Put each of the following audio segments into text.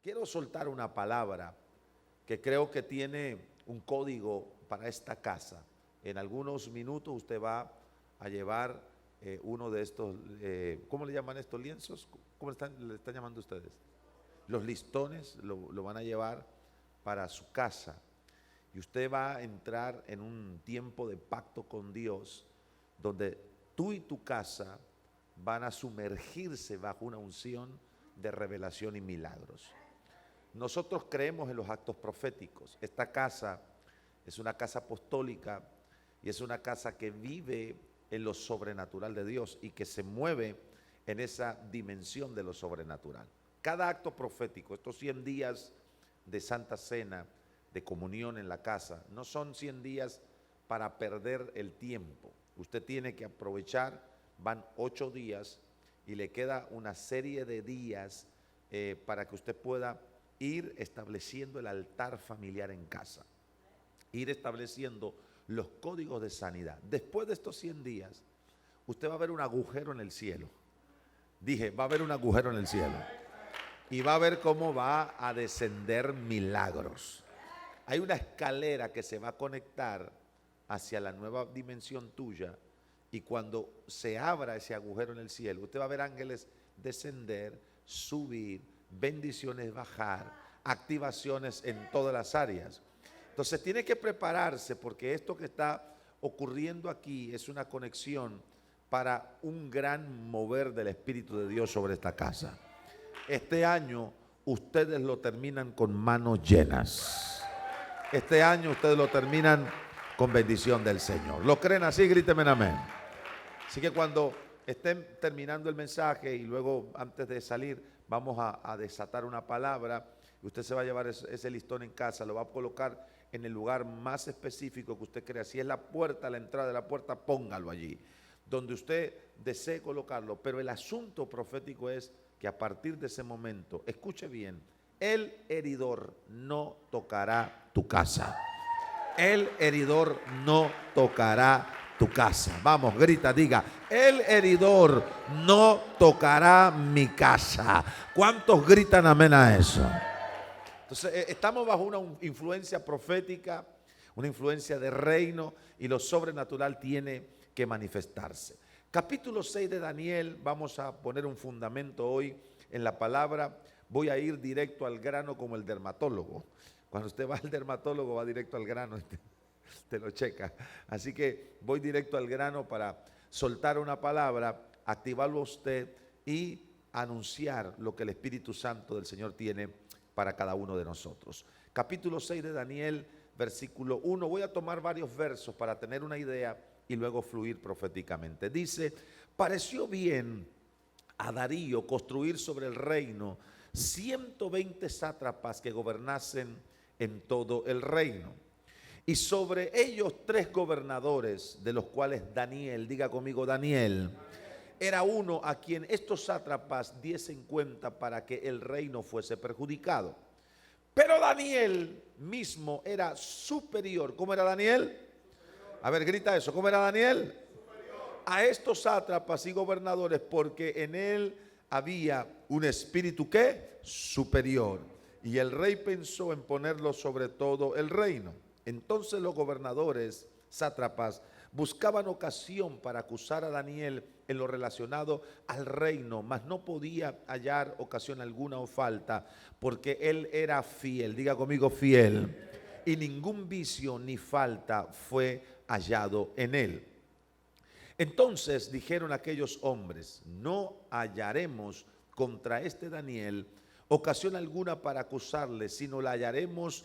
quiero soltar una palabra que creo que tiene un código para esta casa. En algunos minutos usted va a llevar uno de estos, ¿cómo le llaman estos lienzos? ¿Cómo le están llamando ustedes? Los listones lo van a llevar para su casa. Y usted va a entrar en un tiempo de pacto con Dios, donde tú y tu casa van a sumergirse bajo una unción de revelación y milagros. Nosotros creemos en los actos proféticos. Esta casa es una casa apostólica y es una casa que vive en lo sobrenatural de Dios y que se mueve en esa dimensión de lo sobrenatural. Cada acto profético, estos 100 días de Santa Cena, de comunión en la casa, no son 100 días para perder el tiempo. Usted tiene que aprovechar, van 8 días y le queda una serie de días para que usted pueda ir estableciendo el altar familiar en casa, ir estableciendo los códigos de sanidad. Después de estos 100 días, usted va a ver un agujero en el cielo. Dije, va a haber un agujero en el cielo. Y va a ver cómo va a descender milagros. Hay una escalera que se va a conectar hacia la nueva dimensión tuya, y cuando se abra ese agujero en el cielo, usted va a ver ángeles descender, subir, bendiciones bajar, activaciones en todas las áreas. Entonces tiene que prepararse, porque esto que está ocurriendo aquí es una conexión para un gran mover del Espíritu de Dios sobre esta casa. Este año ustedes lo terminan con manos llenas. Este año ustedes lo terminan con bendición del Señor. ¿Lo creen así? Gríteme amén. Así que cuando estén terminando el mensaje y luego antes de salir vamos a desatar una palabra, y usted se va a llevar ese listón en casa, lo va a colocar en el lugar más específico que usted crea. Si es la puerta, la entrada de la puerta, póngalo allí, donde usted desee colocarlo. Pero el asunto profético es que a partir de ese momento, escuche bien, el heridor no tocará tu casa. El heridor no tocará tu casa. Vamos, grita, diga, el heridor no tocará mi casa. ¿Cuántos gritan amén a eso? Entonces, estamos bajo una influencia profética, una influencia de reino, y lo sobrenatural tiene que manifestarse. Capítulo 6 de Daniel, vamos a poner un fundamento hoy en la palabra. Voy a ir directo al grano como el dermatólogo. Cuando usted va al dermatólogo va directo al grano, te lo checa. Así que voy directo al grano para soltar una palabra, activarlo a usted y anunciar lo que el Espíritu Santo del Señor tiene para cada uno de nosotros. Capítulo 6 de Daniel, versículo 1. Voy a tomar varios versos para tener una idea y luego fluir proféticamente. Dice, pareció bien a Darío construir sobre el reino 120 sátrapas que gobernasen en todo el reino, y sobre ellos 3 gobernadores, de los cuales Daniel, diga conmigo Daniel, era uno a quien estos sátrapas diesen cuenta para que el reino fuese perjudicado. Pero Daniel mismo era superior. ¿Cómo era Daniel? A ver, grita eso. ¿Cómo era Daniel? A estos sátrapas y gobernadores, porque en él había un espíritu ¿qué? Superior. Y el rey pensó en ponerlo sobre todo el reino. Entonces los gobernadores, sátrapas, buscaban ocasión para acusar a Daniel en lo relacionado al reino, mas no podía hallar ocasión alguna o falta, porque él era fiel. Diga conmigo fiel. Y ningún vicio ni falta fue hallado en él. Entonces dijeron aquellos hombres, no hallaremos contra este Daniel ocasión alguna para acusarle, sino la hallaremos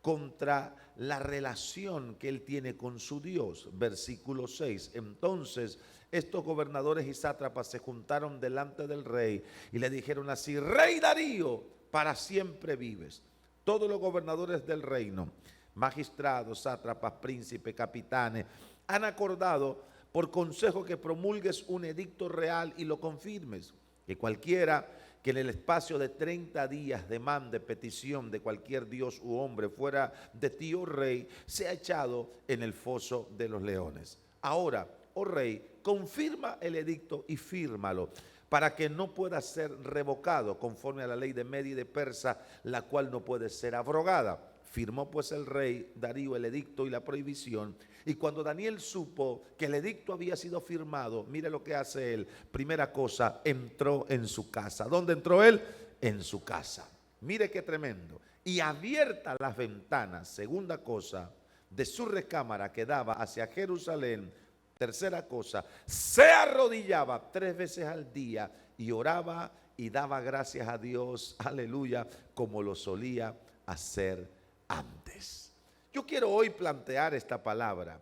contra la relación que él tiene con su Dios. Versículo 6. Entonces estos gobernadores y sátrapas se juntaron delante del rey y le dijeron así: Rey Darío, para siempre vives. Todos los gobernadores del reino, magistrados, sátrapas, príncipes, capitanes, han acordado por consejo que promulgues un edicto real y lo confirmes, que cualquiera que en el espacio de 30 días demande petición de cualquier dios u hombre fuera de ti, oh rey, sea echado en el foso de los leones. Ahora, oh rey, confirma el edicto y fírmalo, para que no pueda ser revocado conforme a la ley de Media y de Persa, la cual no puede ser abrogada. Firmó pues el rey Darío el edicto y la prohibición. Y cuando Daniel supo que el edicto había sido firmado, mire lo que hace él. Primera cosa, entró en su casa. ¿Dónde entró él? En su casa. Mire qué tremendo. Y abiertas las ventanas, segunda cosa, de su recámara que daba hacia Jerusalén, tercera cosa, se arrodillaba 3 veces al día y oraba y daba gracias a Dios, aleluya, como lo solía hacer antes. Yo quiero hoy plantear esta palabra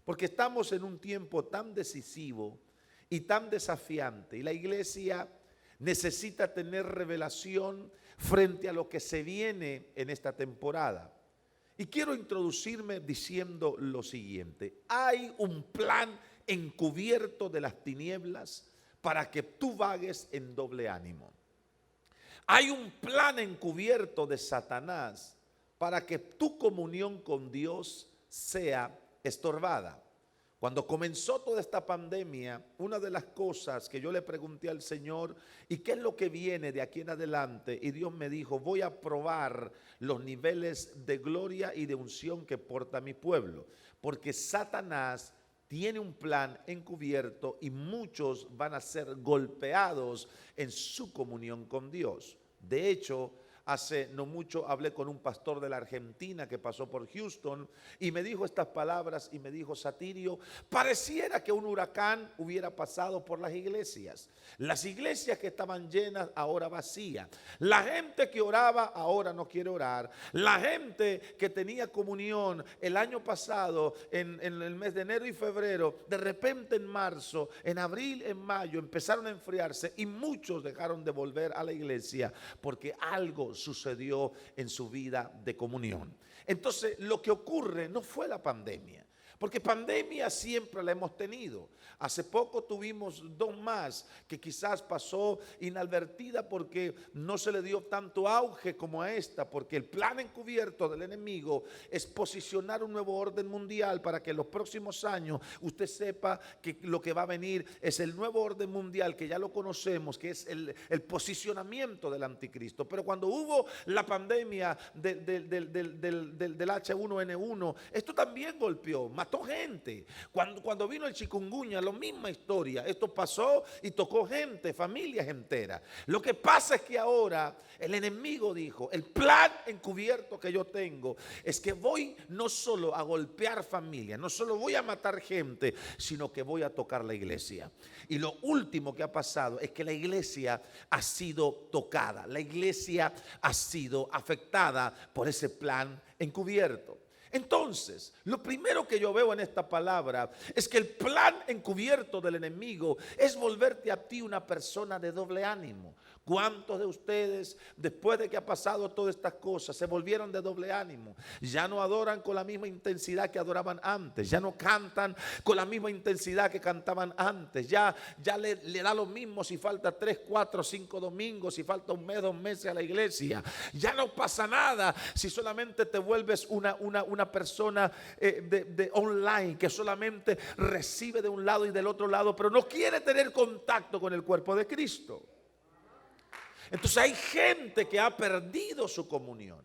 porque estamos en un tiempo tan decisivo y tan desafiante y la iglesia necesita tener revelación frente a lo que se viene en esta temporada. Y quiero introducirme diciendo lo siguiente: hay un plan encubierto de las tinieblas para que tú vagues en doble ánimo. Hay un plan encubierto de Satanás para que tu comunión con Dios sea estorbada. Cuando comenzó toda esta pandemia, una de las cosas que yo le pregunté al Señor, ¿y qué es lo que viene de aquí en adelante? Y Dios me dijo, voy a probar los niveles de gloria y de unción que porta mi pueblo. Porque Satanás tiene un plan encubierto y muchos van a ser golpeados en su comunión con Dios. De hecho, hace no mucho hablé con un pastor de la Argentina que pasó por Houston y me dijo estas palabras y me dijo: Satirio, pareciera que un huracán hubiera pasado por las iglesias. Las iglesias que estaban llenas ahora vacías. La gente que oraba ahora no quiere orar. La gente que tenía comunión el año pasado en el mes de enero y febrero, de repente en marzo, en abril, en mayo empezaron a enfriarse y muchos dejaron de volver a la iglesia porque algo sucedió en su vida de comunión. Entonces, lo que ocurre no fue la pandemia, porque pandemia siempre la hemos tenido. Hace poco tuvimos 2 más que quizás pasó inadvertida porque no se le dio tanto auge como a esta, porque el plan encubierto del enemigo es posicionar un nuevo orden mundial para que en los próximos años usted sepa que lo que va a venir es el nuevo orden mundial, que ya lo conocemos, que es el posicionamiento del anticristo. Pero cuando hubo la pandemia del H1N1, esto también golpeó, mató gente. Cuando vino el chikungunya, la misma historia. Esto pasó y tocó gente, familias enteras. Lo que pasa es que ahora el enemigo dijo: el plan encubierto que yo tengo es que voy no solo a golpear familias, no solo voy a matar gente, sino que voy a tocar la iglesia. Y lo último que ha pasado es que la iglesia ha sido tocada, la iglesia ha sido afectada por ese plan encubierto. Entonces, lo primero que yo veo en esta palabra es que el plan encubierto del enemigo es volverte a ti una persona de doble ánimo. ¿Cuántos de ustedes, después de que ha pasado todas estas cosas, se volvieron de doble ánimo? Ya no adoran con la misma intensidad que adoraban antes, ya no cantan con la misma intensidad que cantaban antes, ya le da lo mismo si falta 3, 4, 5 domingos, si falta un mes, 2 meses a la iglesia. Ya no pasa nada si solamente te vuelves una persona de online que solamente recibe de un lado y del otro lado, pero no quiere tener contacto con el cuerpo de Cristo. Entonces hay gente que ha perdido su comunión.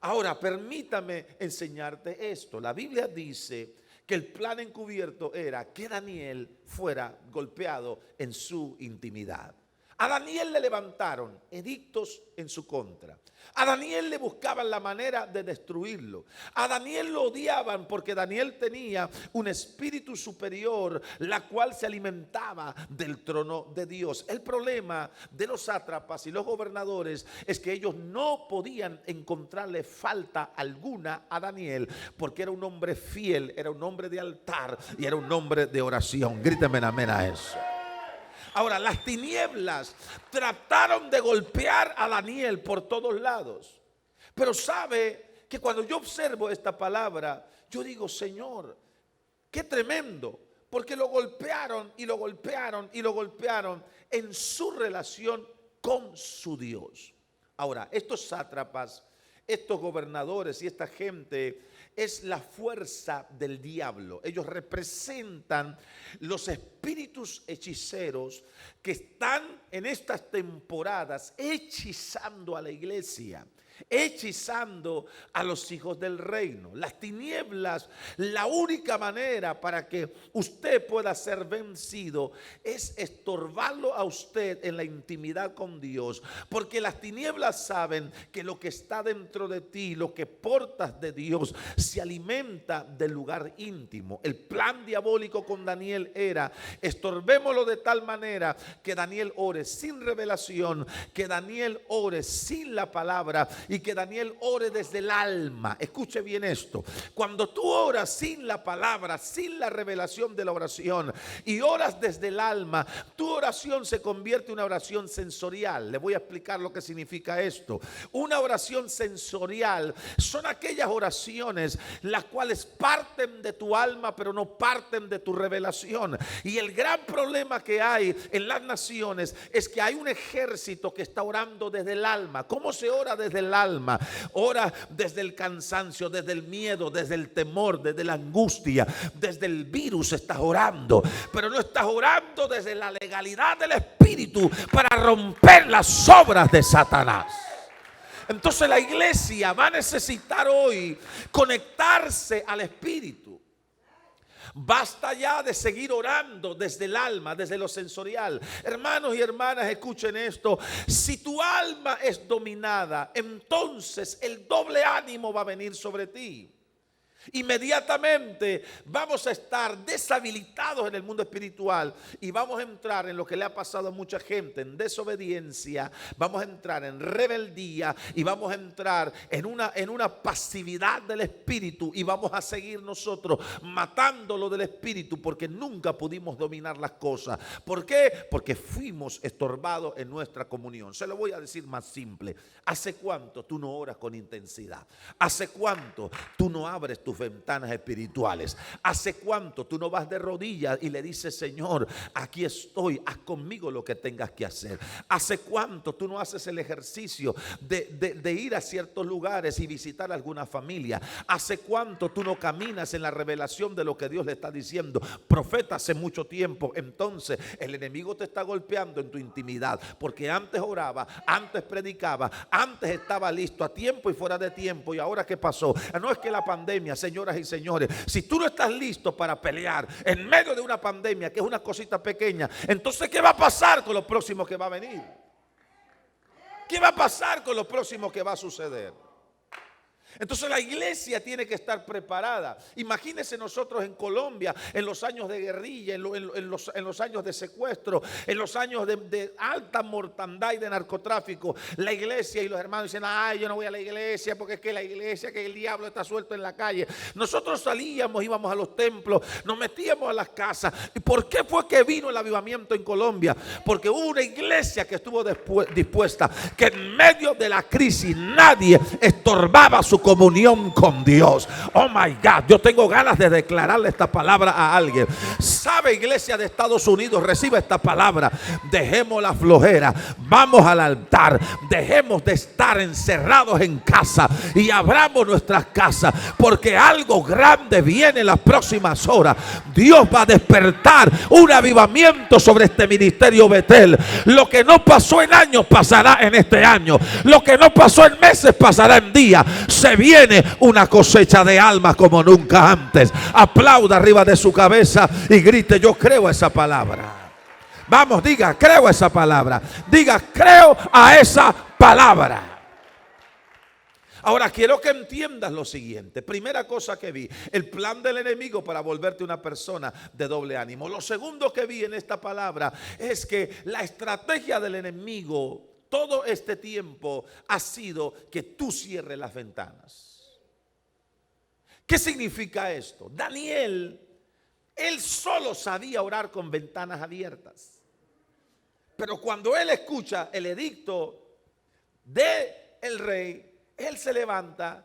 Ahora, permítame enseñarte esto. La Biblia dice que el plan encubierto era que Daniel fuera golpeado en su intimidad. A Daniel le levantaron edictos en su contra. A Daniel le buscaban la manera de destruirlo. A Daniel lo odiaban porque Daniel tenía un espíritu superior, la cual se alimentaba del trono de Dios. El problema de los sátrapas y los gobernadores es que ellos no podían encontrarle falta alguna a Daniel, porque era un hombre fiel, era un hombre de altar y era un hombre de oración. Grítame amén a eso. Ahora, las tinieblas trataron de golpear a Daniel por todos lados. Pero sabe que cuando yo observo esta palabra, yo digo: Señor, qué tremendo. Porque lo golpearon y lo golpearon y lo golpearon en su relación con su Dios. Ahora, estos sátrapas, estos gobernadores y esta gente es la fuerza del diablo. Ellos representan los espíritus hechiceros que están en estas temporadas hechizando a la iglesia, hechizando a los hijos del reino. Las tinieblas, la única manera para que usted pueda ser vencido es estorbarlo a usted en la intimidad con Dios, porque las tinieblas saben que lo que está dentro de ti, lo que portas de Dios, se alimenta del lugar íntimo. El plan diabólico con Daniel era: estorbémoslo de tal manera que Daniel ore sin revelación, que Daniel ore sin la palabra y que Daniel ore desde el alma. Escuche bien esto: cuando tú oras sin la palabra, sin la revelación de la oración, y oras desde el alma, tu oración se convierte en una oración sensorial. Le voy a explicar lo que significa esto. Una oración sensorial son aquellas oraciones las cuales parten de tu alma, pero no parten de tu revelación. Y el gran problema que hay en las naciones es que hay un ejército que está orando desde el alma. ¿Cómo se ora desde el alma? Ora desde el cansancio, desde el miedo, desde el temor, desde la angustia, desde el virus estás orando, pero no estás orando desde la legalidad del Espíritu para romper las obras de Satanás. Entonces la iglesia va a necesitar hoy conectarse al Espíritu. Basta ya de seguir orando desde el alma, desde lo sensorial. Hermanos y hermanas, escuchen esto: si tu alma es dominada, entonces el doble ánimo va a venir sobre ti. Inmediatamente vamos a estar deshabilitados en el mundo espiritual y vamos a entrar en lo que le ha pasado a mucha gente, en desobediencia. Vamos a entrar en rebeldía y vamos a entrar en una pasividad del espíritu, y vamos a seguir nosotros matándolo del espíritu, porque nunca pudimos dominar las cosas. ¿Por qué? Porque fuimos estorbados en nuestra comunión. Se lo voy a decir más simple: ¿hace cuánto tú no oras con intensidad? ¿Hace cuánto tú no abres tus ventanas espirituales? ¿Hace cuánto tú no vas de rodillas y le dices: Señor, aquí estoy, haz conmigo lo que tengas que hacer? ¿Hace cuánto tú no haces el ejercicio de ir a ciertos lugares y visitar a alguna familia? ¿Hace cuánto tú no caminas en la revelación de lo que Dios le está diciendo? Profeta, hace mucho tiempo. Entonces el enemigo te está golpeando en tu intimidad, porque antes oraba, antes predicaba, antes estaba listo a tiempo y fuera de tiempo. ¿Y ahora qué pasó? No es que la pandemia, señoras y señores, si tú no estás listo para pelear en medio de una pandemia, que es una cosita pequeña, entonces ¿qué va a pasar con lo próximo que va a venir? ¿Qué va a pasar con lo próximo que va a suceder? Entonces la iglesia tiene que estar preparada. Imagínense nosotros en Colombia, en los años de guerrilla, en los años de secuestro, en los años de alta mortandad y de narcotráfico. La iglesia y los hermanos dicen: ay, yo no voy a la iglesia porque es que la iglesia, que el diablo está suelto en la calle. Nosotros salíamos, íbamos a los templos, nos metíamos a las casas. ¿Y por qué fue que vino el avivamiento en Colombia? Porque hubo una iglesia que estuvo dispuesta, que en medio de la crisis nadie estorbaba su comunión con Dios. Oh my God, yo tengo ganas de declararle esta palabra a alguien. Sabe, iglesia de Estados Unidos, recibe esta palabra: dejemos la flojera, vamos al altar, dejemos de estar encerrados en casa y abramos nuestras casas, porque algo grande viene en las próximas horas. Dios va a despertar un avivamiento sobre este ministerio Betel. Lo que no pasó en años pasará en este año, lo que no pasó en meses pasará en días. Se viene una cosecha de almas como nunca antes. Aplauda arriba de su cabeza y grite: yo creo esa palabra. Vamos, diga: creo esa palabra. Diga: creo a esa palabra. Ahora quiero que entiendas lo siguiente. Primera cosa que vi: el plan del enemigo para volverte una persona de doble ánimo. Lo segundo que vi en esta palabra es que la estrategia del enemigo todo este tiempo ha sido que tú cierres las ventanas. ¿Qué significa esto? Daniel, él solo sabía orar con ventanas abiertas. Pero cuando él escucha el edicto del rey, él se levanta,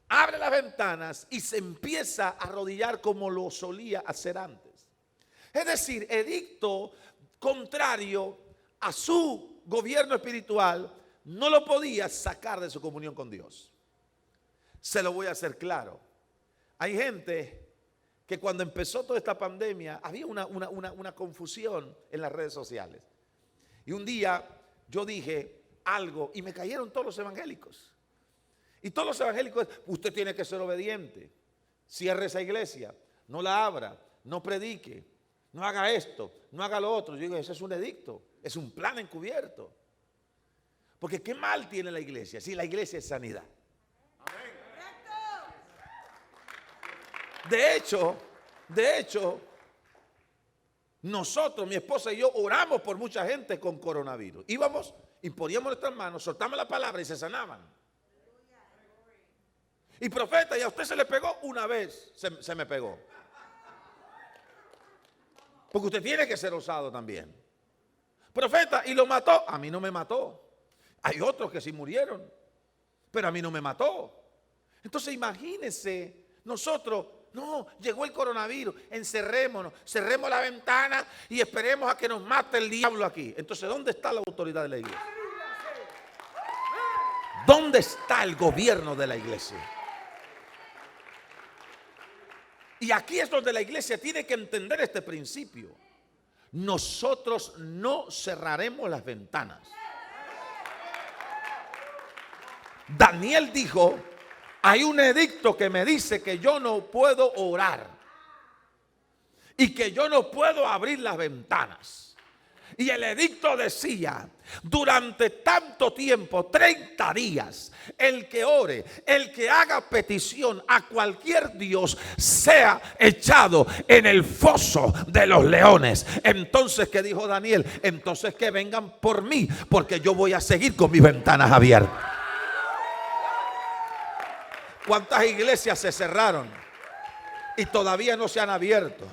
abre las ventanas y se empieza a arrodillar como lo solía hacer antes. Es decir, edicto contrario a su gobierno espiritual, no lo podía sacar de su comunión con Dios. Se lo voy a hacer claro: Hay gente que cuando empezó toda esta pandemia había una confusión en las redes sociales. Y un día yo dije algo y me cayeron todos los evangélicos. Y todos los evangélicos, usted tiene que ser obediente. Cierre esa iglesia, no la abra, no predique, no haga esto, no haga lo otro. Yo digo, ese es un edicto, es un plan encubierto. Porque qué mal tiene la iglesia si la iglesia es sanidad. De hecho, nosotros, mi esposa y yo, oramos por mucha gente con coronavirus. Íbamos, imponíamos nuestras manos, soltamos la palabra y se sanaban. Y profeta, ¿y a usted se le pegó? Una vez se me pegó. Porque usted tiene que ser osado también. Profeta, ¿y lo mató? A mí no me mató. Hay otros que sí murieron, pero a mí no me mató. Entonces imagínense, nosotros, no, llegó el coronavirus, encerrémonos, cerremos la ventana y esperemos a que nos mate el diablo aquí. Entonces, ¿dónde está la autoridad de la iglesia? ¿Dónde está el gobierno de la iglesia? Y aquí es donde la iglesia tiene que entender este principio. Nosotros no cerraremos las ventanas. Daniel dijo, hay un edicto que me dice que yo no puedo orar y que yo no puedo abrir las ventanas. Y el edicto decía, durante tanto tiempo, 30 días, el que ore, el que haga petición a cualquier Dios, sea echado en el foso de los leones. Entonces, ¿qué dijo Daniel? Entonces que vengan por mí, porque yo voy a seguir con mis ventanas abiertas. ¿Cuántas iglesias se cerraron y todavía no se han abierto?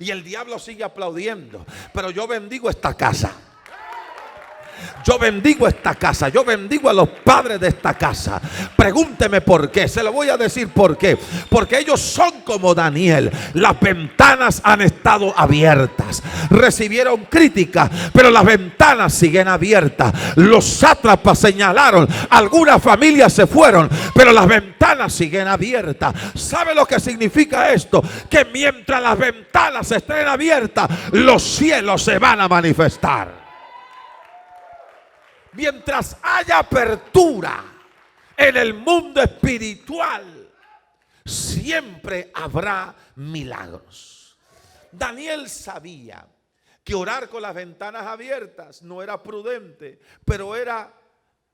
Y el diablo sigue aplaudiendo. Pero yo bendigo esta casa. Yo bendigo esta casa. Yo bendigo a los padres de esta casa. Pregúnteme por qué. Se lo voy a decir por qué. Porque ellos son como Daniel. Las ventanas han estado abiertas. Recibieron críticas, pero las ventanas siguen abiertas. Los sátrapas señalaron. Algunas familias se fueron, pero las ventanas siguen abiertas. ¿Sabe lo que significa esto? Que mientras las ventanas estén abiertas, los cielos se van a manifestar. Mientras haya apertura en el mundo espiritual, siempre habrá milagros. Daniel sabía que orar con las ventanas abiertas no era prudente, pero era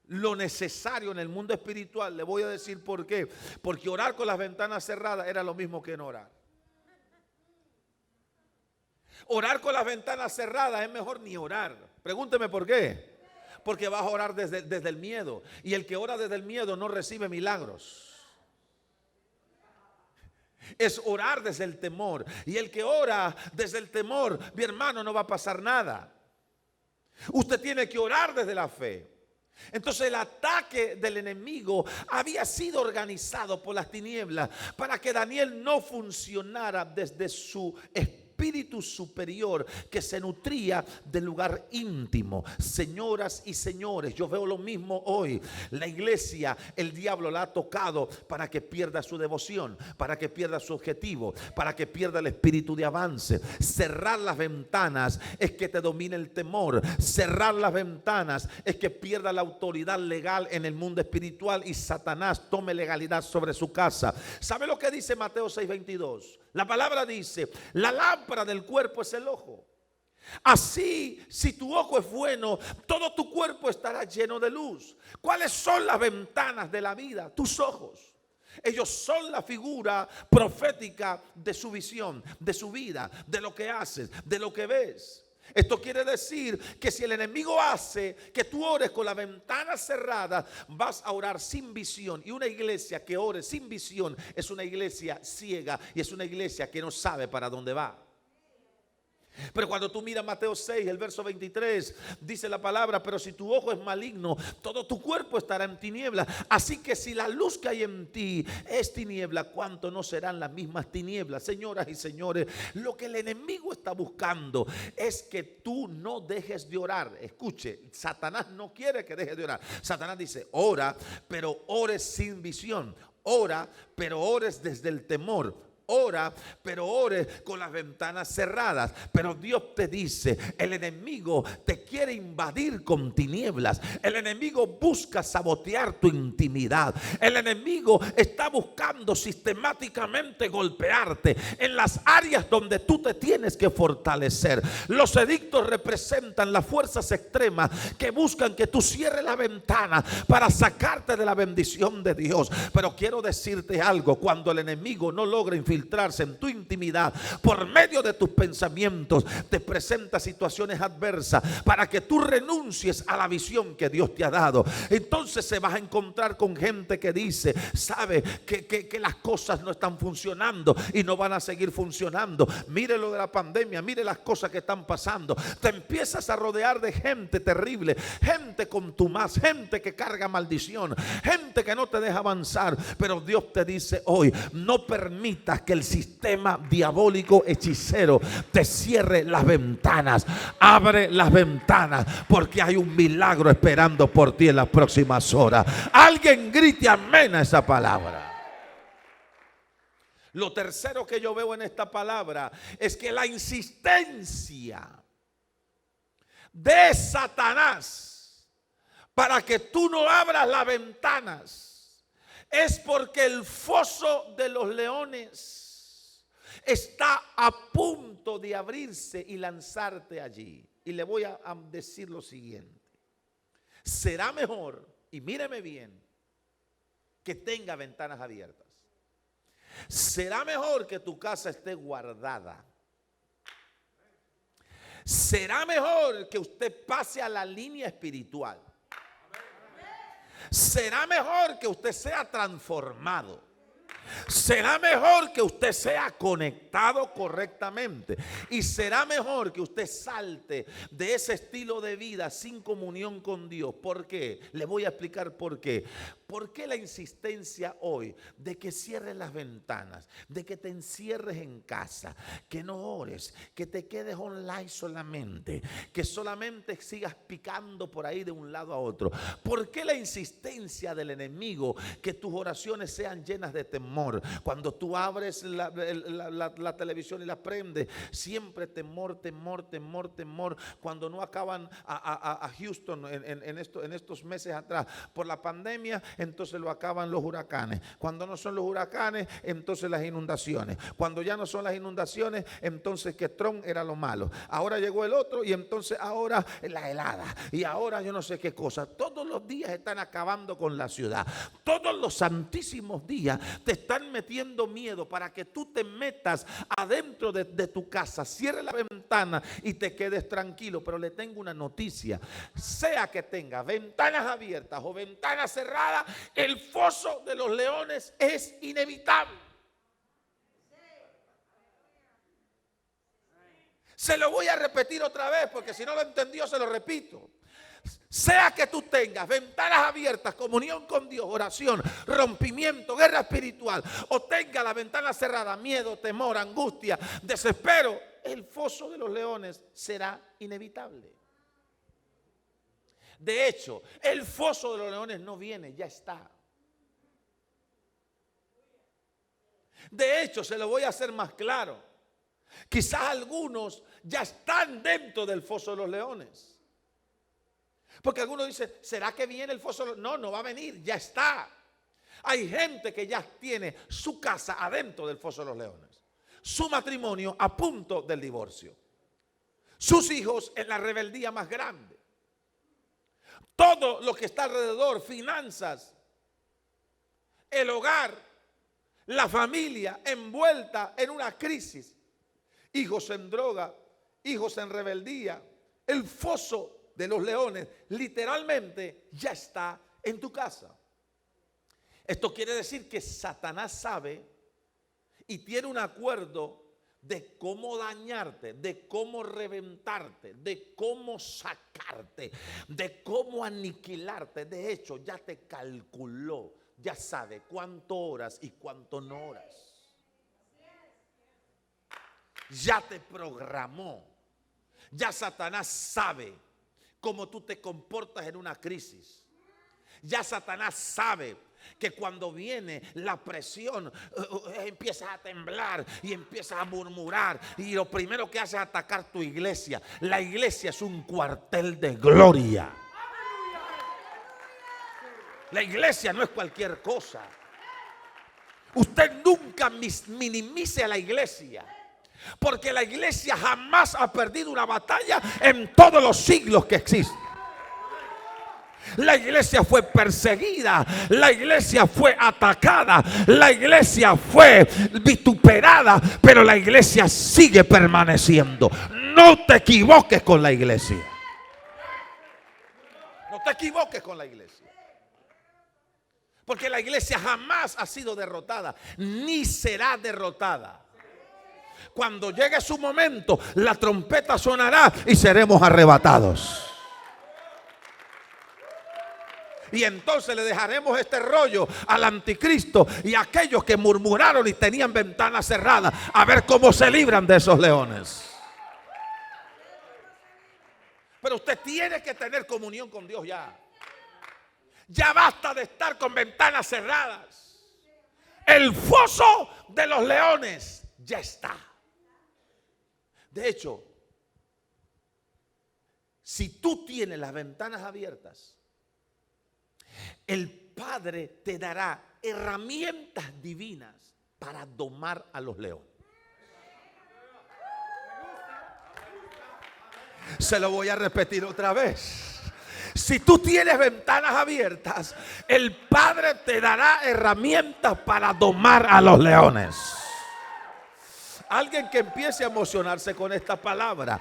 lo necesario en el mundo espiritual. Le voy a decir por qué. Porque orar con las ventanas cerradas era lo mismo que no orar. Orar con las ventanas cerradas es mejor ni orar. Pregúnteme por qué. Porque vas a orar desde el miedo. Y el que ora desde el miedo no recibe milagros. Es orar desde el temor. Y el que ora desde el temor, mi hermano, no va a pasar nada. Usted tiene que orar desde la fe. Entonces el ataque del enemigo había sido organizado por las tinieblas para que Daniel no funcionara desde su espíritu superior que se nutría del lugar íntimo. Señoras y señores, yo veo lo mismo hoy. La iglesia, el diablo la ha tocado para que pierda su devoción, para que pierda su objetivo, para que pierda el espíritu de avance. Cerrar las ventanas es que te domine el temor. Cerrar las ventanas es que pierda la autoridad legal en el mundo espiritual y Satanás tome legalidad sobre su casa. ¿Sabe lo que dice Mateo 6:22? La palabra dice, la lámpara del cuerpo es el ojo. Así, si tu ojo es bueno, todo tu cuerpo estará lleno de luz. ¿Cuáles son las ventanas de la vida? Tus ojos. Ellos son la figura profética de su visión, de su vida, de lo que haces, de lo que ves. Esto quiere decir que si el enemigo hace que tú ores con la ventana cerrada, vas a orar sin visión. Y una iglesia que ore sin visión es una iglesia ciega y es una iglesia que no sabe para dónde va. Pero cuando tú miras Mateo 6, el verso 23, dice la palabra, pero si tu ojo es maligno, todo tu cuerpo estará en tiniebla. Así que si la luz que hay en ti es tiniebla, ¿cuánto no serán las mismas tinieblas? Señoras y señores, lo que el enemigo está buscando es que tú no dejes de orar. Escuche, Satanás no quiere que dejes de orar. Satanás dice, ora, pero ores sin visión. Ora, pero ores desde el temor. Ora, pero ore con las ventanas cerradas. Pero Dios te dice, el enemigo te quiere invadir con tinieblas. El enemigo busca sabotear tu intimidad. El enemigo está buscando sistemáticamente golpearte en las áreas donde tú te tienes que fortalecer. Los edictos representan las fuerzas extremas que buscan que tú cierres la ventana para sacarte de la bendición de Dios. Pero quiero decirte algo: cuando el enemigo no logra infiltrarse en tu intimidad por medio de tus pensamientos, te presenta situaciones adversas para que tú renuncies a la visión que Dios te ha dado. Entonces se vas a encontrar con gente que dice, sabe que las cosas no están funcionando y no van a seguir funcionando. Mire lo de la pandemia, mire las cosas que están pasando. Te empiezas a rodear de gente terrible, gente contumaz, gente que carga maldición, gente que no te deja avanzar. Pero Dios te dice hoy, no permitas que el sistema diabólico hechicero te cierre las ventanas. Abre las ventanas, porque hay un milagro esperando por ti en las próximas horas. Alguien grite amén a esa palabra. Lo tercero que yo veo en esta palabra es que la insistencia de Satanás para que tú no abras las ventanas es porque el foso de los leones está a punto de abrirse y lanzarte allí. Y le voy a decir lo siguiente: será mejor, y míreme bien, que tenga ventanas abiertas. Será mejor que tu casa esté guardada. Será mejor que usted pase a la línea espiritual. Será mejor que usted sea transformado. Será mejor que usted sea conectado correctamente. Y será mejor que usted salte de ese estilo de vida sin comunión con Dios. ¿Por qué? Le voy a explicar por qué. ¿Por qué la insistencia hoy de que cierres las ventanas, de que te encierres en casa, que no ores, que te quedes online solamente, que solamente sigas picando por ahí de un lado a otro? ¿Por qué la insistencia del enemigo que tus oraciones sean llenas de temor? Cuando tú abres la televisión y la prendes, siempre temor, temor, temor, temor. Cuando no acaban a Houston en estos meses atrás por la pandemia, entonces lo acaban los huracanes. Cuando no son los huracanes, entonces las inundaciones. Cuando ya no son las inundaciones, entonces que Trump era lo malo. Ahora llegó el otro y entonces ahora la helada. Y ahora yo no sé qué cosa. Todos los días están acabando con la ciudad. Todos los santísimos días te están metiendo miedo para que tú te metas adentro de tu casa, cierre la ventana y te quedes tranquilo. Pero le tengo una noticia: sea que tenga ventanas abiertas o ventanas cerradas, el foso de los leones es inevitable. Se lo voy a repetir otra vez, porque si no lo entendió, se lo repito. Sea que tú tengas ventanas abiertas, comunión con Dios, oración, rompimiento, guerra espiritual, o tenga la ventana cerrada, miedo, temor, angustia, desespero, el foso de los leones será inevitable. De hecho, el foso de los leones no viene, ya está. De hecho, se lo voy a hacer más claro. Quizás algunos ya están dentro del foso de los leones. Porque algunos dicen, ¿será que viene el foso? No, no va a venir, ya está. Hay gente que ya tiene su casa adentro del foso de los leones, su matrimonio a punto del divorcio, sus hijos en la rebeldía más grande, todo lo que está alrededor, finanzas, el hogar, la familia envuelta en una crisis, hijos en droga, hijos en rebeldía. El foso de los leones literalmente ya está en tu casa. Esto quiere decir que Satanás sabe y tiene un acuerdo de cómo dañarte, de cómo reventarte, de cómo sacarte, de cómo aniquilarte. De hecho, ya te calculó, ya sabe cuánto oras y cuánto no oras. Ya te programó. Ya Satanás sabe cómo tú te comportas en una crisis. Ya Satanás sabe que cuando viene la presión empiezas a temblar y empiezas a murmurar y lo primero que haces es atacar tu iglesia. La iglesia es un cuartel de gloria. La iglesia no es cualquier cosa. Usted nunca minimice a la iglesia, porque la iglesia jamás ha perdido una batalla en todos los siglos que existen. La iglesia fue perseguida, la iglesia fue atacada, la iglesia fue vituperada, pero la iglesia sigue permaneciendo. No te equivoques con la iglesia. No te equivoques con la iglesia. Porque la iglesia jamás ha sido derrotada, ni será derrotada. Cuando llegue su momento, la trompeta sonará y seremos arrebatados. Y entonces le dejaremos este rollo al anticristo y a aquellos que murmuraron y tenían ventanas cerradas, a ver cómo se libran de esos leones. Pero usted tiene que tener comunión con Dios ya. Ya basta de estar con ventanas cerradas. El foso de los leones ya está. De hecho, si tú tienes las ventanas abiertas, el Padre te dará herramientas divinas para domar a los leones. Se lo voy a repetir otra vez. Si tú tienes ventanas abiertas, el Padre te dará herramientas para domar a los leones. Alguien que empiece a emocionarse con esta palabra.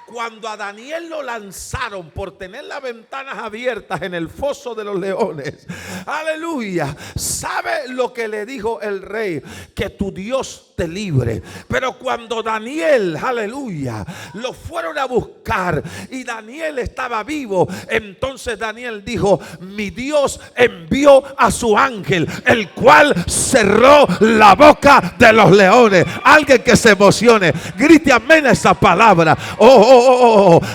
Cuando a Daniel lo lanzaron por tener las ventanas abiertas en el foso de los leones, aleluya, ¿sabe lo que le dijo el rey? Que tu Dios te libre. Pero cuando Daniel, aleluya, lo fueron a buscar y Daniel estaba vivo, entonces Daniel dijo: mi Dios envió a su ángel, el cual cerró la boca de los leones. Alguien que se emocione, grite amén a esa palabra.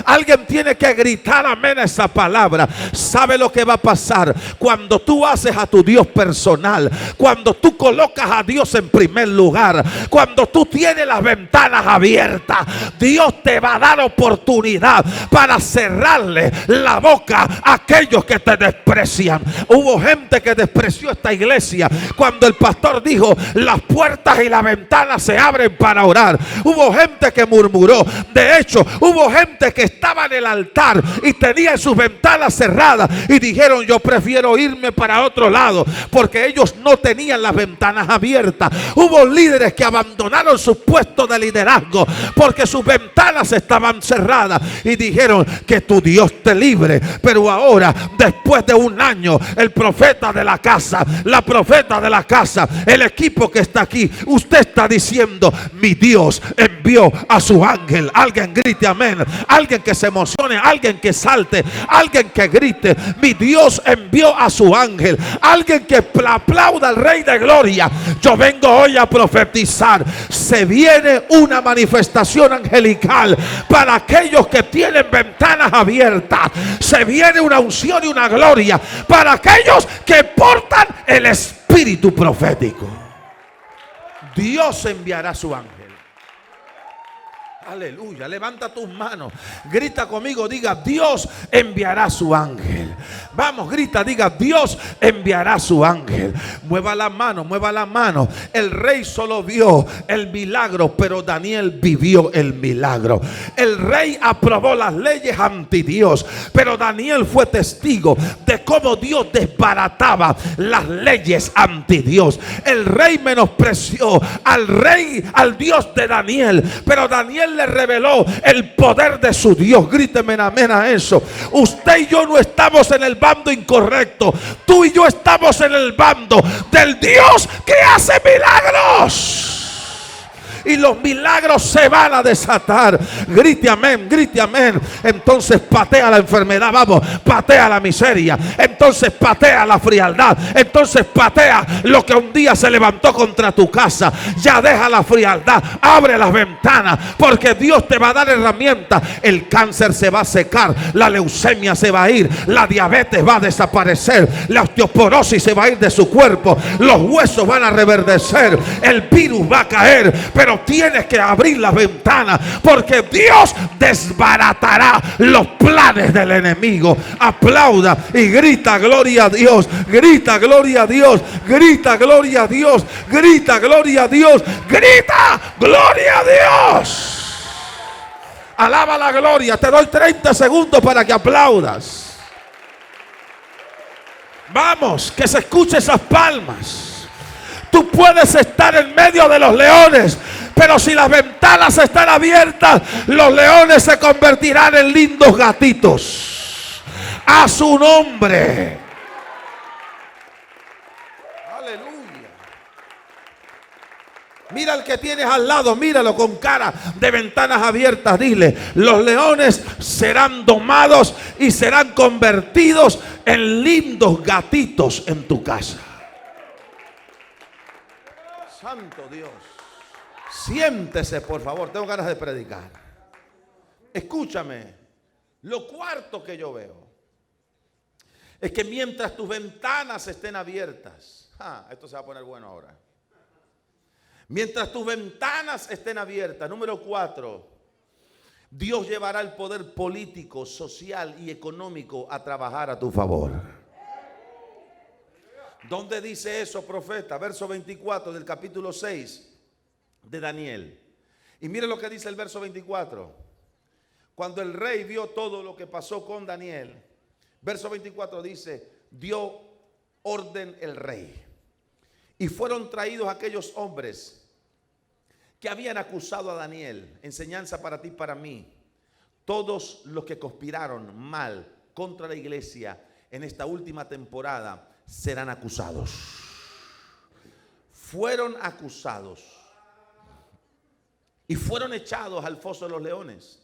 Alguien tiene que gritar amén a esa palabra. ¿Sabe lo que va a pasar? Cuando tú haces a tu Dios personal, cuando tú colocas a Dios en primer lugar, cuando tú tienes las ventanas abiertas, Dios te va a dar oportunidad para cerrarle la boca a aquellos que te desprecian. Hubo gente que despreció esta iglesia cuando el pastor dijo: las puertas y las ventanas se abren para orar. Hubo gente que murmuró. De hecho, hubo gente que estaba en el altar y tenía sus ventanas cerradas y dijeron: yo prefiero irme para otro lado, porque ellos no tenían las ventanas abiertas. Hubo líderes que abandonaron su puesto de liderazgo porque sus ventanas estaban cerradas y dijeron: que tu Dios te libre. Pero ahora, después de un año, el profeta de la casa, la profeta de la casa, el equipo que está aquí, usted está diciendo: mi Dios envió a su ángel. Alguien grite amén. Alguien que se emocione, alguien que salte, alguien que grite: mi Dios envió a su ángel. Alguien que aplauda al Rey de Gloria. Yo vengo hoy a profetizar: se viene una manifestación angelical para aquellos que tienen ventanas abiertas. Se viene una unción y una gloria para aquellos que portan el espíritu profético. Dios enviará a su ángel. Aleluya, levanta tus manos, grita conmigo, diga: Dios enviará su ángel. Vamos, grita, diga: Dios enviará su ángel. Mueva la mano, mueva la mano. El rey solo vio el milagro, pero Daniel vivió el milagro. El rey aprobó las leyes anti Dios, pero Daniel fue testigo de cómo Dios desbarataba las leyes anti Dios. El rey menospreció al Dios de Daniel, pero Daniel le reveló el poder de su Dios. Gríteme amén a eso. Usted y yo no estamos en el bando incorrecto. Tú y yo estamos en el bando del Dios que hace milagros. y los milagros se van a desatar. Grite amén, grite amén. Entonces patea la enfermedad, vamos, patea la miseria. Entonces patea la frialdad. Entonces patea lo que un día se levantó contra tu casa. Ya deja la frialdad, abre las ventanas, porque Dios te va a dar herramientas. El cáncer se va a secar, la leucemia se va a ir, la diabetes va a desaparecer, la osteoporosis se va a ir de su cuerpo, los huesos van a reverdecer, el virus va a caer. Pero tienes que abrir las ventanas, porque Dios desbaratará los planes del enemigo. Aplauda y grita gloria a Dios, grita gloria a Dios, grita gloria a Dios, grita gloria a Dios, grita gloria a Dios. Alaba la gloria. Te doy 30 segundos para que aplaudas. Vamos, que se escuchen esas palmas. Tú puedes estar en medio de los leones, pero si las ventanas están abiertas, los leones se convertirán en lindos gatitos. A su nombre. Aleluya. Mira al que tienes al lado, míralo con cara de ventanas abiertas. Dile: los leones serán domados y serán convertidos en lindos gatitos en tu casa. Santo Dios. Siéntese, por favor, tengo ganas de predicar. Escúchame. Lo cuarto que yo veo es que mientras tus ventanas estén abiertas, esto se va a poner bueno ahora. Mientras tus ventanas estén abiertas, número 4, Dios llevará el poder político, social y económico a trabajar a tu favor. ¿Dónde dice eso, profeta? Verso 24 del capítulo 6 de Daniel. Y mire lo que dice el verso 24. Cuando el rey vio todo lo que pasó con Daniel, verso 24 dice: dio orden el rey. Y fueron traídos aquellos hombres que habían acusado a Daniel, enseñanza para ti y para mí. Todos los que conspiraron mal contra la iglesia en esta última temporada serán acusados. Fueron acusados y fueron echados al foso de los leones.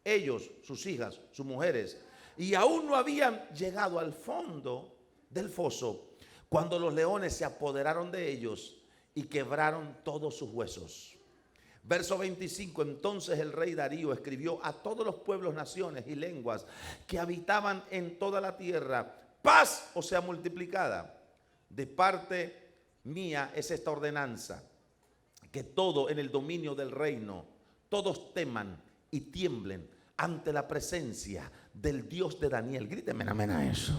Ellos, sus hijas, sus mujeres, y aún no habían llegado al fondo del foso cuando los leones se apoderaron de ellos y quebraron todos sus huesos. Verso 25, entonces el rey Darío escribió a todos los pueblos, naciones y lenguas que habitaban en toda la tierra: paz os sea multiplicada. De parte mía es esta ordenanza, que todo en el dominio del reino, todos teman y tiemblen ante la presencia del Dios de Daniel. Gríteme amén a eso.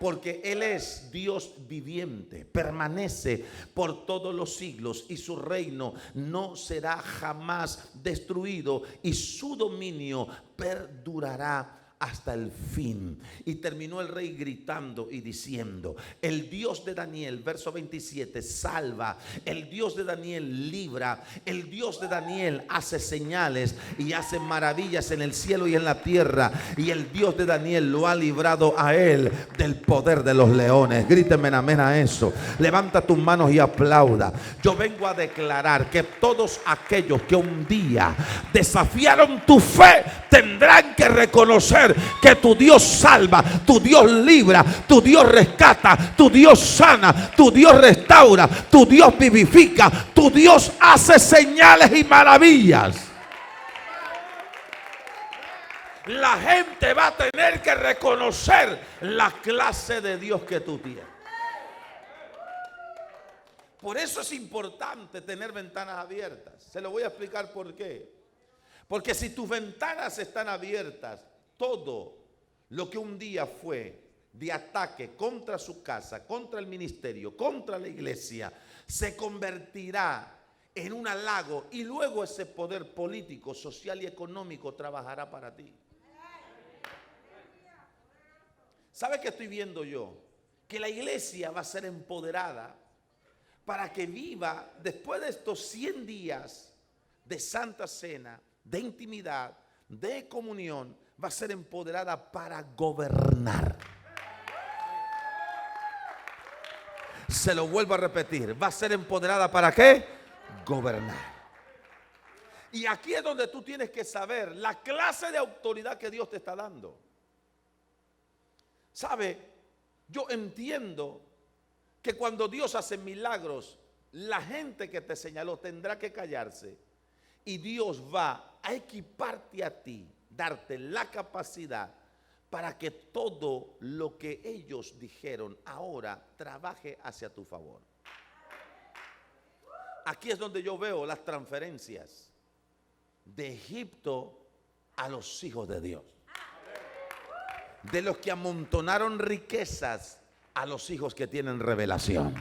Porque Él es Dios viviente, permanece por todos los siglos, y su reino no será jamás destruido, y su dominio perdurará hasta el fin. Y terminó el rey gritando y diciendo: el Dios de Daniel, verso 27, salva. El Dios de Daniel libra. El Dios de Daniel hace señales y hace maravillas en el cielo y en la tierra. Y el Dios de Daniel lo ha librado a él del poder de los leones. Gríteme amén a eso. Levanta tus manos y aplauda. Yo vengo a declarar que todos aquellos que un día desafiaron tu fe tendrán que reconocer que tu Dios salva, tu Dios libra, tu Dios rescata, tu Dios sana, tu Dios restaura, tu Dios vivifica, tu Dios hace señales y maravillas. La gente va a tener que reconocer la clase de Dios que tú tienes. Por eso es importante tener ventanas abiertas. Se lo voy a explicar por qué. Porque si tus ventanas están abiertas, todo lo que un día fue de ataque contra su casa, contra el ministerio, contra la iglesia, se convertirá en un halago, y luego ese poder político, social y económico trabajará para ti. ¿Sabe qué estoy viendo yo? Que la iglesia va a ser empoderada para que viva después de estos 100 días de Santa Cena, de intimidad, de comunión. Va a ser empoderada para gobernar. Se lo vuelvo a repetir. Va a ser empoderada ¿para qué? Gobernar. Y aquí es donde tú tienes que saber la clase de autoridad que Dios te está dando. ¿Sabe? Yo entiendo que cuando Dios hace milagros, la gente que te señaló tendrá que callarse. Y Dios va a equiparte a ti, darte la capacidad para que todo lo que ellos dijeron ahora trabaje hacia tu favor. Aquí es donde yo veo las transferencias de Egipto a los hijos de Dios. De los que amontonaron riquezas a los hijos que tienen revelación.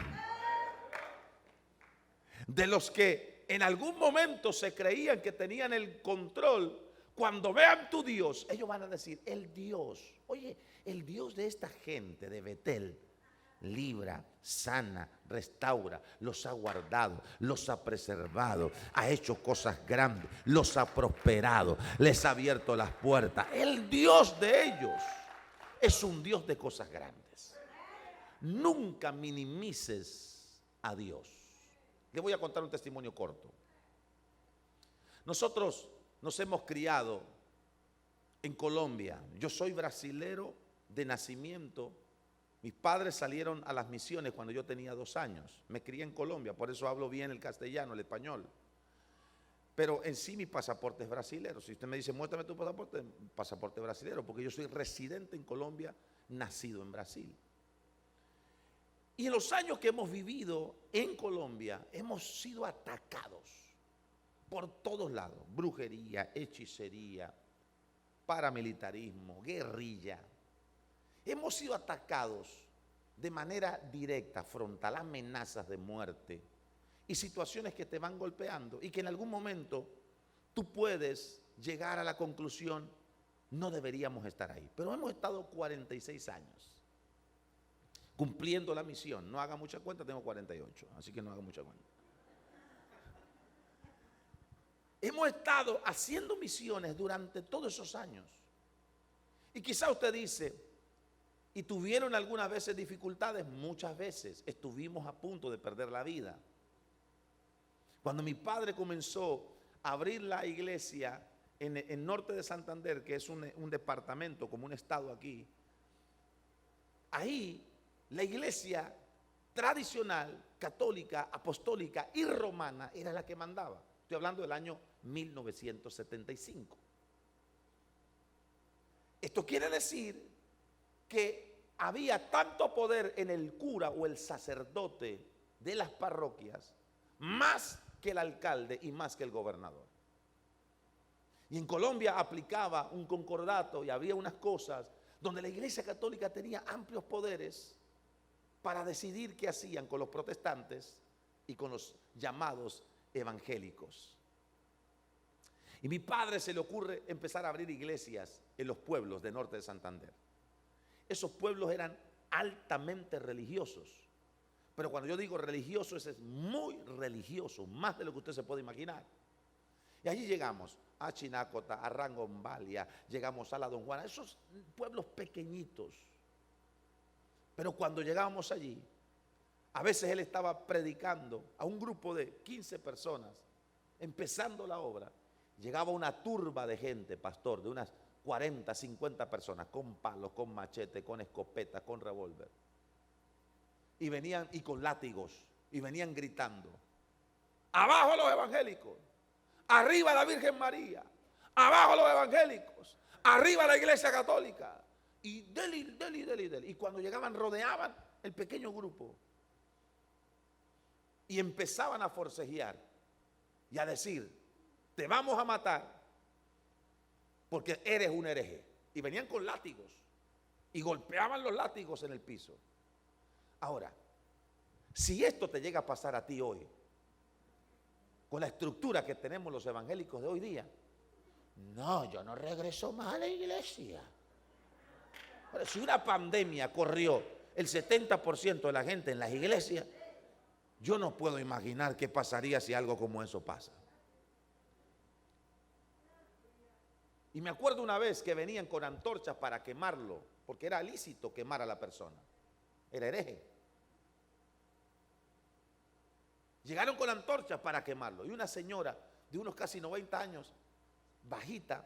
De los que en algún momento se creían que tenían el control, cuando vean tu Dios, ellos van a decir, el Dios, oye, el Dios de esta gente de Betel, libra, sana, restaura, los ha guardado, los ha preservado, ha hecho cosas grandes, los ha prosperado, les ha abierto las puertas. El Dios de ellos es un Dios de cosas grandes. Nunca minimices a Dios. Le voy a contar un testimonio corto. Nosotros nos hemos criado en Colombia. Yo soy brasilero de nacimiento. Mis padres salieron a las misiones cuando yo tenía 2 años. Me crié en Colombia, por eso hablo bien el castellano, el español. Pero en sí mi pasaporte es brasilero. Si usted me dice, muéstrame tu pasaporte brasilero, porque yo soy residente en Colombia, nacido en Brasil. Y en los años que hemos vivido en Colombia, hemos sido atacados por todos lados. Brujería, hechicería, paramilitarismo, guerrilla. Hemos sido atacados de manera directa, frontal, amenazas de muerte y situaciones que te van golpeando y que en algún momento tú puedes llegar a la conclusión, no deberíamos estar ahí. Pero hemos estado 46 años cumpliendo la misión. No haga mucha cuenta, tengo 48, así que no haga mucha cuenta. Hemos estado haciendo misiones durante todos esos años. Y quizá usted dice, ¿y tuvieron algunas veces dificultades? Muchas veces estuvimos a punto de perder la vida. Cuando mi padre comenzó a abrir la iglesia en norte de Santander, que es un departamento, como un estado aquí, ahí la iglesia tradicional, católica, apostólica y romana era la que mandaba. Estoy hablando del año 1975. Esto quiere decir que había tanto poder en el cura o el sacerdote de las parroquias, más que el alcalde y más que el gobernador. Y en Colombia aplicaba un concordato y había unas cosas donde la iglesia católica tenía amplios poderes para decidir qué hacían con los protestantes y con los llamados evangélicos. Y a mi padre se le ocurre empezar a abrir iglesias en los pueblos de norte de Santander. Esos pueblos eran altamente religiosos. Pero cuando yo digo religioso, ese es muy religioso, más de lo que usted se puede imaginar. Y allí llegamos a Chinácota, a Rangombalia, llegamos a la Don Juana, esos pueblos pequeñitos. Pero cuando llegábamos allí, a veces él estaba predicando a un grupo de 15 personas, empezando la obra. Llegaba una turba de gente, pastor, de unas 40, 50 personas, con palos, con machete, con escopeta, con revólver. Y venían, y con látigos, y venían gritando, abajo los evangélicos, arriba la Virgen María, abajo los evangélicos, arriba la Iglesia Católica. Y deli. Y cuando llegaban, rodeaban el pequeño grupo y empezaban a forcejear y a decir, te vamos a matar porque eres un hereje. Y venían con látigos y golpeaban los látigos en el piso. Ahora, si esto te llega a pasar a ti hoy, con la estructura que tenemos los evangélicos de hoy día, no, yo no regreso más a la iglesia. Pero si una pandemia corrió el 70% de la gente en las iglesias, yo no puedo imaginar qué pasaría si algo como eso pasa. Y me acuerdo una vez que venían con antorchas para quemarlo, porque era lícito quemar a la persona, era hereje. Llegaron con antorchas para quemarlo y una señora de unos casi 90 años, bajita,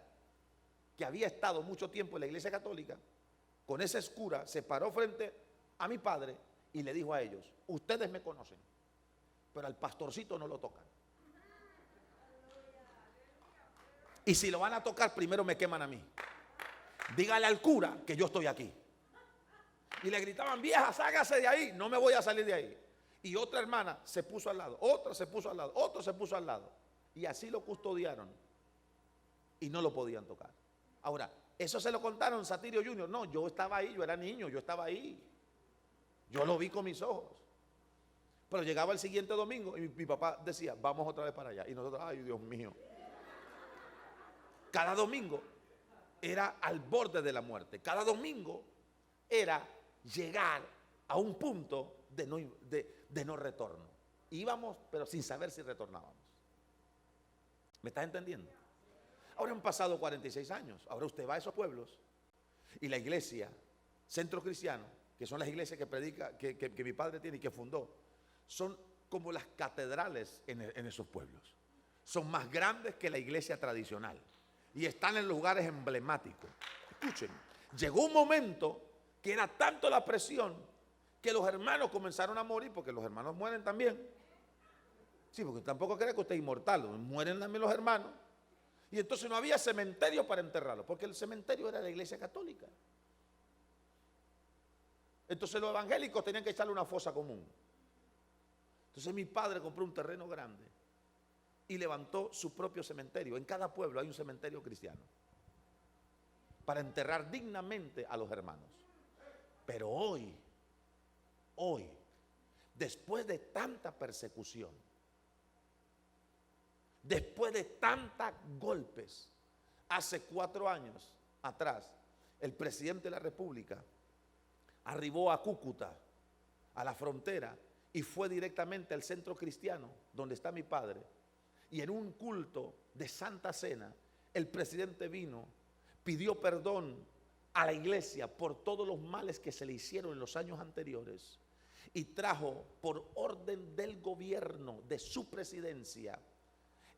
que había estado mucho tiempo en la iglesia católica, con esa escura, se paró frente a mi padre y le dijo a ellos: ustedes me conocen, pero al pastorcito no lo tocan. Y si lo van a tocar, primero me queman a mí. Dígale al cura que yo estoy aquí. Y le gritaban: vieja, ságase de ahí. No me voy a salir de ahí. Y otra hermana se puso al lado, otra se puso al lado, otro se puso al lado. Y así lo custodiaron. Y no lo podían tocar. Ahora, eso se lo contaron Satirio Junior. No, yo estaba ahí, yo era niño, yo estaba ahí. Yo lo vi con mis ojos. Pero llegaba el siguiente domingo y mi papá decía: vamos otra vez para allá. Y nosotros: ay, Dios mío. Cada domingo era al borde de la muerte. Cada domingo era llegar a un punto de no retorno. Íbamos, pero sin saber si retornábamos. ¿Me estás entendiendo? Ahora han pasado 46 años. Ahora usted va a esos pueblos y la iglesia, Centro Cristiano, que son las iglesias que predica, que mi padre tiene y que fundó, son como las catedrales en esos pueblos. Son más grandes que la iglesia tradicional y están en lugares emblemáticos. Escuchen, llegó un momento que era tanto la presión que los hermanos comenzaron a morir, porque los hermanos mueren también. Sí, porque tampoco cree que usted es inmortal, mueren también los hermanos. Y entonces no había cementerio para enterrarlos, porque el cementerio era la iglesia católica. Entonces los evangélicos tenían que echarle una fosa común. Entonces mi padre compró un terreno grande y levantó su propio cementerio. En cada pueblo hay un cementerio cristiano para enterrar dignamente a los hermanos. Pero hoy, después de tanta persecución, después de tantos golpes, hace 4 años atrás, el presidente de la República arribó a Cúcuta, a la frontera, y fue directamente al Centro Cristiano, donde está mi padre. Y en un culto de Santa Cena, el presidente vino, pidió perdón a la iglesia por todos los males que se le hicieron en los años anteriores y trajo por orden del gobierno de su presidencia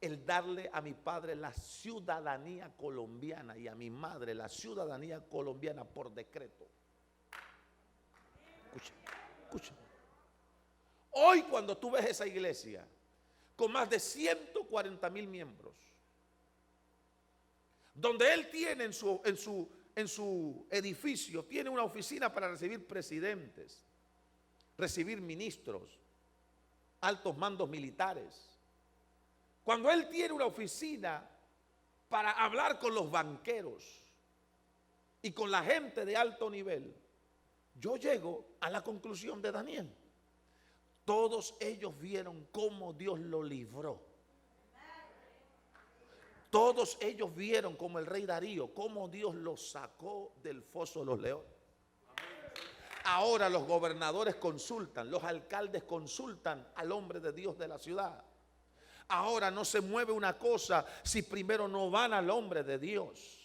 el darle a mi padre la ciudadanía colombiana y a mi madre la ciudadanía colombiana por decreto. Escucha. Hoy cuando tú ves esa iglesia con más de 140,000 miembros, donde él tiene en su edificio, tiene una oficina para recibir presidentes, recibir ministros, altos mandos militares. Cuando él tiene una oficina para hablar con los banqueros y con la gente de alto nivel, yo llego a la conclusión de Daniel. Todos ellos vieron cómo Dios lo libró. Todos ellos vieron como el rey Darío, cómo Dios lo sacó del foso de los leones. Ahora los gobernadores consultan, los alcaldes consultan al hombre de Dios de la ciudad. Ahora no se mueve una cosa si primero no van al hombre de Dios.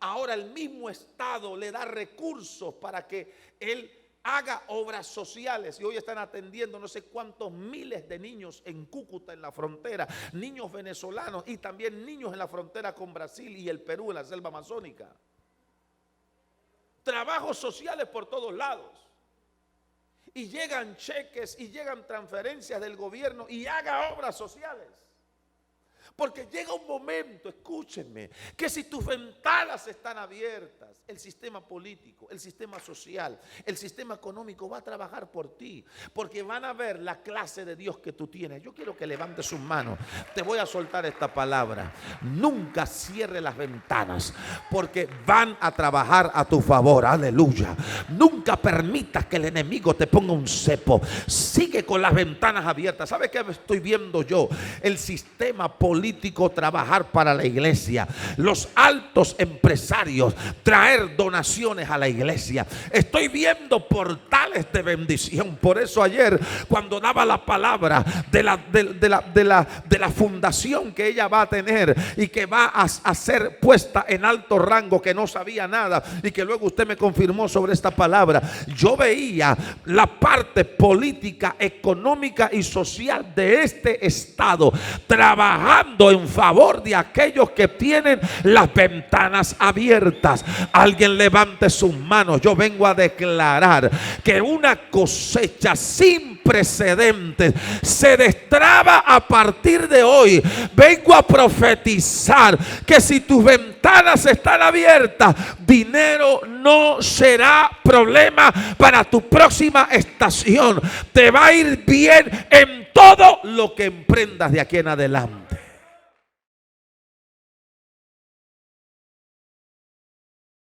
Ahora el mismo Estado le da recursos para que él haga obras sociales, y hoy están atendiendo no sé cuántos miles de niños en Cúcuta, en la frontera, niños venezolanos y también niños en la frontera con Brasil y el Perú, en la selva amazónica. Trabajos sociales por todos lados. Y llegan cheques y llegan transferencias del gobierno y haga obras sociales. Porque llega un momento, escúchenme, que si tus ventanas están abiertas, el sistema político, el sistema social, el sistema económico va a trabajar por ti, porque van a ver la clase de Dios que tú tienes. Yo quiero que levantes sus manos. Te voy a soltar esta palabra. Nunca cierre las ventanas, porque van a trabajar a tu favor. Aleluya. Nunca permitas que el enemigo te ponga un cepo. Sigue con las ventanas abiertas. ¿Sabe qué estoy viendo yo? El sistema político político trabajar para la iglesia, los altos empresarios traer donaciones a la iglesia. Estoy viendo portales de bendición. Por eso ayer, cuando daba la palabra de la fundación que ella va a tener y que va a ser puesta en alto rango, que no sabía nada y que luego usted me confirmó sobre esta palabra, yo veía la parte política, económica y social de este estado trabajando en favor de aquellos que tienen las ventanas abiertas. Alguien levante sus manos. Yo vengo a declarar que una cosecha sin precedentes se destraba a partir de hoy. Vengo a profetizar que si tus ventanas están abiertas, dinero no será problema para tu próxima estación. Te va a ir bien en todo lo que emprendas de aquí en adelante.